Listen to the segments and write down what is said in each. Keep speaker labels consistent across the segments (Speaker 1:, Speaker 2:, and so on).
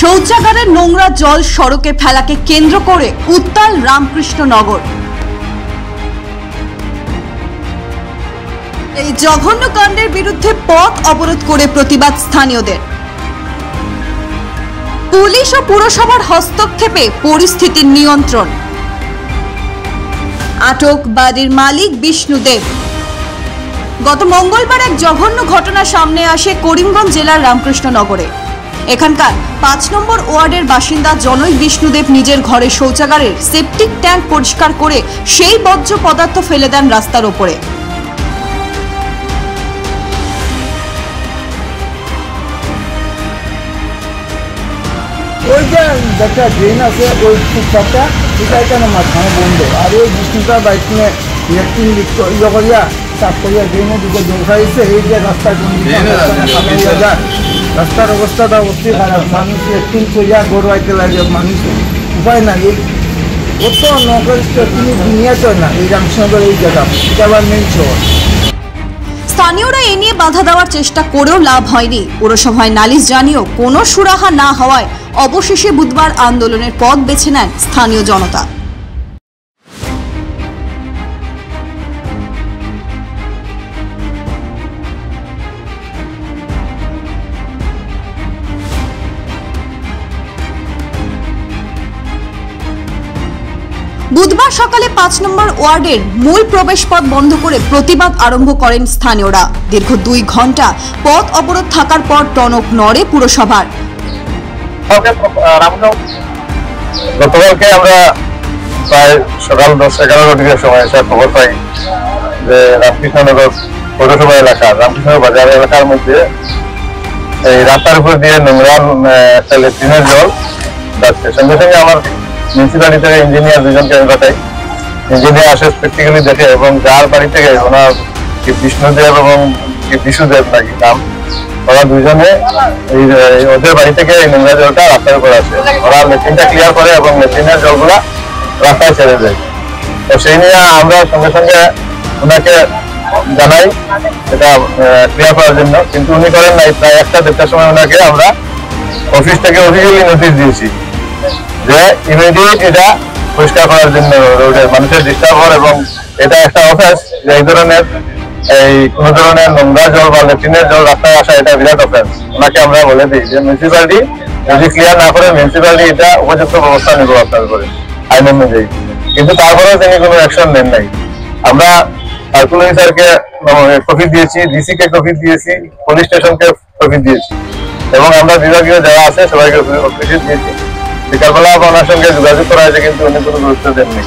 Speaker 1: শৌচাগারের নোংরা জল সড়কে ফেলাকে কেন্দ্র করে উত্তাল রামকৃষ্ণনগর। এই জঘন্য কাণ্ডের বিরুদ্ধে পথ অবরোধ করে প্রতিবাদ স্থানীয়দের। পুলিশ ও পুরসভার হস্তক্ষেপে পরিস্থিতির নিয়ন্ত্রণ। আটক বাড়ির মালিক বিষ্ণুদেব। গত মঙ্গলবার এক জঘন্য ঘটনা সামনে আসে করিমগঞ্জ জেলার রামকৃষ্ণনগরে। এখানকার ৫ নম্বর ওয়ার্ডের বাসিন্দা জনৈক বিষ্ণুদেব নিজের ঘরে শৌচাগারের সেপটিক ট্যাঙ্ক পরিষ্কার করে সেই বর্জ্য পদার্থ ফেলে দেন রাস্তার ওপরে।
Speaker 2: ওই যে একটা ড্রেন আছে ওই ফুটপাথটা এটা এখানে মাঝখানে বন্ধ, আর ওই বিষ্ণুটা বাইক নিয়ে ইলেকট্রিক ইয়ে করিয়া চাপ করিয়া ড্রেনের দিকে জল খাইছে। এই যে রাস্তার রাস্তার অবস্থাটা অবশ্যই খারাপ। মানুষ ইলেকট্রিক করিয়া গরু আইতে লাগে, মানুষ উপায় নাই। এই অত নগর তিনি দুনিয়াতে না, এই রামকৃষ্ণনগর এই জায়গা এটা আবার মেন শহর।
Speaker 1: স্থানীয়রা এ নিয়ে বাধা দেওয়ার চেষ্টা করেও লাভ হয়নি। পুরসভায় নালিশ জানিয়েও কোনো সুরাহা না হওয়ায় অবশেষে বুধবার আন্দোলনের পথ বেছে নেন স্থানীয় জনতা। বুধবার সকালে ৫ নম্বর ওয়ার্ডের মূল প্রবেশ পথ বন্ধ করে প্রতিবাদ আরম্ভ করেন স্থানীয়রা। দীর্ঘ ২ ঘন্টা পথ অবরোধ থাকার পর টনক নড়ে পুরসভার।
Speaker 3: গতকালকে আমরা প্রায় সকাল ১০-১১টার দিকের সময় এসে খবর পাই যে রামকৃষ্ণনগর পৌরসভা এলাকা রামকৃষ্ণনগর বাজার এলাকার মধ্যে এই রাস্তার উপর দিয়ে নোংরা একটা লেট্রিনের জল যাচ্ছে। সঙ্গে সঙ্গে আমার মিউনিসিপ্যালিটি থেকে ইঞ্জিনিয়ার দুজনকে আমি পাঠাই। ইঞ্জিনিয়ার আসে, প্র্যাকটিক্যালি দেখে এবং যার বাড়ি থেকে ওনার বিষ্ণুদেব এবং বিশুদেব নাকি নাম, ওরা দুজনে ওদের বাড়ি থেকে এই নোংরা জলটা রাস্তার উপর আসে। ওরা মেশিনটা ক্লিয়ার করে এবং মেশিনের জলগুলা রাস্তায় ছেড়ে দেয়। তো সেই নিয়ে আমরা সঙ্গে সঙ্গে ওনাকে জানাই এটা ক্লিয়ার করার জন্য, কিন্তু উনি করেন নাই। প্রায় ১টা-১.৫টার সময় ওনাকে আমরা অফিস থেকে অফিসিয়ালি নোটিশ দিয়েছি যে ইমিডিয়েট এটা পরিষ্কার করার জন্য, রোডের মানুষের ডিস্টার্ব হওয়ার এবং এটা একটা অফেন্স যে এই ধরনের কোনো ধরনের নোংরা জল বা লেট্রিনের জল রাস্তায় আসা এটা বিরাট অফেন্স। ওনাকে আমরা বলে দিই যে মিউনিসিপ্যালিটি যদি ক্লিয়ার না করে মিউনিসিপ্যালিটি এটা উপযুক্ত ব্যবস্থা নেব আপনার করে আইন অনুযায়ী। কিন্তু তারপরেও তিনি কোনো অ্যাকশন নেন নাই। আমরা সার্কুলার স্যারকে কপি দিয়েছি, ডিসি কে কপি দিয়েছি, পুলিশ স্টেশনকে কপি দিয়েছি এবং আমরা বিভাগীয় যারা আছে সবাইকে অফিসে দিয়েছি। বিকালবেলা ওনার সঙ্গে যোগাযোগ করা হয়েছে কিন্তু উনি কোনো গুরুত্ব দেননি।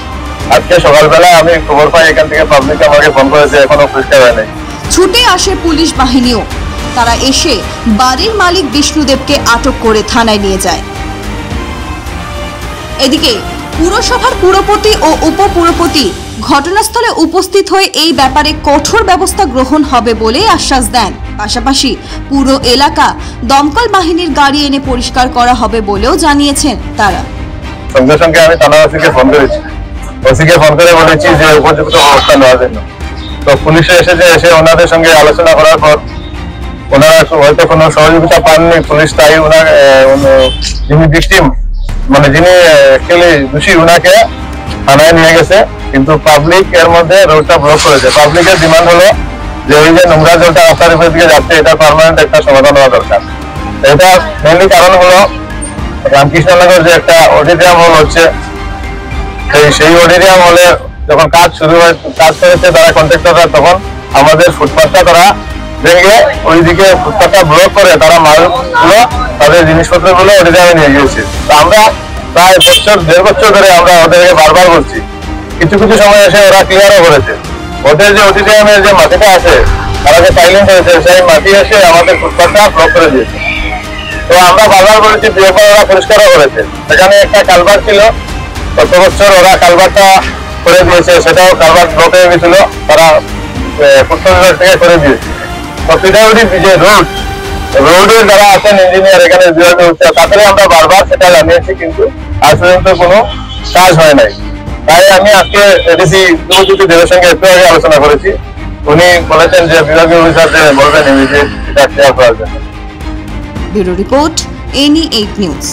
Speaker 3: আজকে সকালবেলা আমি খবর পাই এখান থেকে পাবলিক আমাকে ফোন করেছে, এখনো পরিষ্কার হয় নাই।
Speaker 1: ছুটে আসে পুলিশ বাহিনীও। তারা এসে বাড়ির মালিক বিষ্ণুদেবকে আটক করে থানায় নিয়ে যায়। এদিকে পুরসভার পুরপতি ও উপপুরপতি ঘটনাস্থলে উপস্থিত হয়ে এই ব্যাপারে কঠোর ব্যবস্থা গ্রহণ হবে বলে আশ্বাস দেন। পাশাপাশি পুরো এলাকা দমকল বাহিনীর গাড়ি এনে পরিষ্কার করা হবে বলেও জানিয়েছেন তারা।
Speaker 3: সঙ্গে সঙ্গে আমি থানা ওসিকে ফোন করেছি, ওসিকে ফোন করে বলেছি যে উপযুক্ত ব্যবস্থা নেওয়ার জন্য। তো পুলিশে এসেছে, এসে ওনাদের সঙ্গে আলোচনা করার পর ওনারা হয়তো কোনো সহযোগিতা পাননি। পুলিশ তাই ওনার যিনি ভিকটিম মানে যিনি অ্যাকচুয়ালি দোষী ওনাকে থানায় নিয়ে গেছে, কিন্তু পাবলিক এর মধ্যে রোডটা ব্লক করেছে। পাবলিকের ডিমান্ড হলো যে ওই যে নোংরা জলটা রাস্তার উপর দিকে যাচ্ছে এটা পার্মানেন্ট একটা সমাধান হওয়া দরকার। এটা মেনলি কারণ হলো রামকৃষ্ণনগর যে একটা অডিটোরিয়াম হল হচ্ছে, সেই অডিটোরিয়াম হলে যখন কাজ শুরু হয়, কাজ করেছে তারা কন্ট্রাক্টররা, তখন আমাদের ফুটপাথটা তারা ভেঙে ওইদিকে ফুটপাথটা ব্লক করে তারা মালগুলো তাদের জিনিসপত্রগুলো অডিটোরিয়ামে নিয়ে গিয়েছে। তো আমরা প্রায় ১.৫ বছর ধরে আমরা ওদেরকে বারবার বলছি, কিছু কিছু সময় এসে ওরা ক্লিয়ারও করেছে। ওদের যে অডিটোরিয়ামের যে মাটিটা আছে তারা যে পাইলিং করেছে সেই মাটি এসে আমাদের ফুটপাথটা ব্লক করে দিয়েছে। তো আমরা বারবার বলেছি, দুবার ওরা পরিষ্কারও করেছে। সেখানে একটা কালভার ছিল, গত বছর ওরা কালভারটা করে দিয়েছে, সেটাও কালভার ব্লক হয়ে গেছিল, তারা ফুটপাথ বিভাগ থেকে করে দিয়েছে। তো পিডব্লিউডি যে রোডের যারা আছেন ইঞ্জিনিয়ার এখানে বিভাগে হচ্ছে, তাদের আমরা বারবার সেটা জানিয়েছি, কিন্তু আজ পর্যন্ত কোনো কাজ হয় নাই। তাই আমি আজকে এডিসি উপযুক্ত দেবের সঙ্গে একটু আগে আলোচনা করেছি। উনি বলেছেন যে বিভাগীয় অফিসার বলবেন এটা ক্লিয়ার করার জন্য।
Speaker 1: Bureau report, NE8 news.